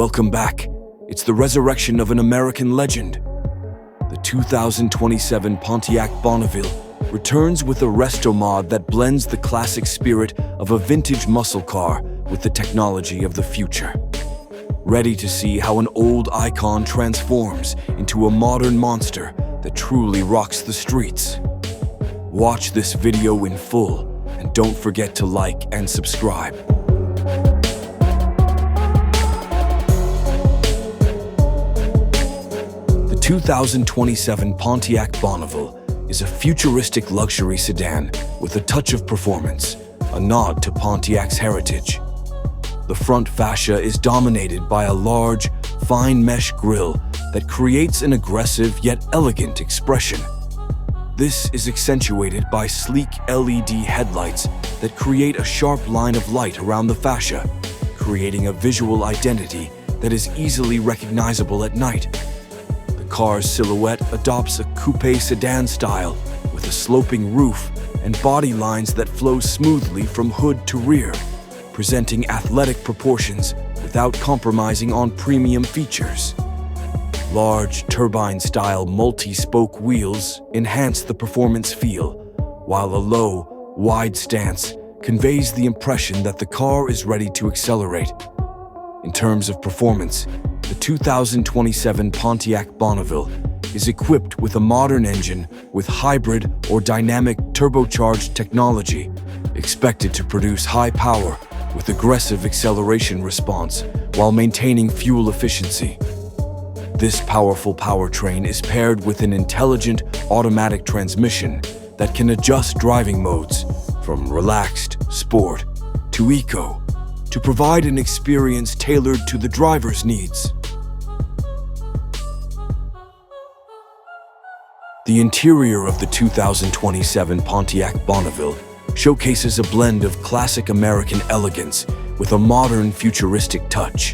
Welcome back. It's the resurrection of an American legend. The 2027 Pontiac Bonneville returns with a Restomod that blends the classic spirit of a vintage muscle car with the technology of the future. Ready to see how an old icon transforms into a modern monster that truly rocks the streets? Watch this video in full and don't forget to like and subscribe. The 2027 Pontiac Bonneville is a futuristic luxury sedan with a touch of performance, a nod to Pontiac's heritage. The front fascia is dominated by a large, fine mesh grille that creates an aggressive yet elegant expression. This is accentuated by sleek LED headlights that create a sharp line of light around the fascia, creating a visual identity that is easily recognizable at night. The car's silhouette adopts a coupe sedan style with a sloping roof and body lines that flow smoothly from hood to rear, presenting athletic proportions without compromising on premium features. Large turbine-style multi-spoke wheels enhance the performance feel, while a low, wide stance conveys the impression that the car is ready to accelerate. In terms of performance, the 2027 Pontiac Bonneville is equipped with a modern engine with hybrid or dynamic turbocharged technology, expected to produce high power with aggressive acceleration response while maintaining fuel efficiency. This powerful powertrain is paired with an intelligent automatic transmission that can adjust driving modes from relaxed, sport, to eco, to provide an experience tailored to the driver's needs. The interior of the 2027 Pontiac Bonneville showcases a blend of classic American elegance with a modern futuristic touch.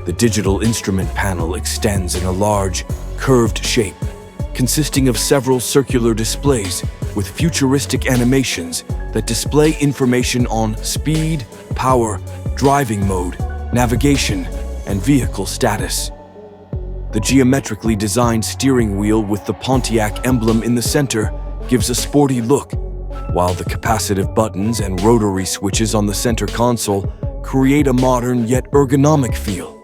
The digital instrument panel extends in a large, curved shape, consisting of several circular displays with futuristic animations that display information on speed, power, driving mode, navigation, and vehicle status. The geometrically designed steering wheel with the Pontiac emblem in the center gives a sporty look, while the capacitive buttons and rotary switches on the center console create a modern yet ergonomic feel.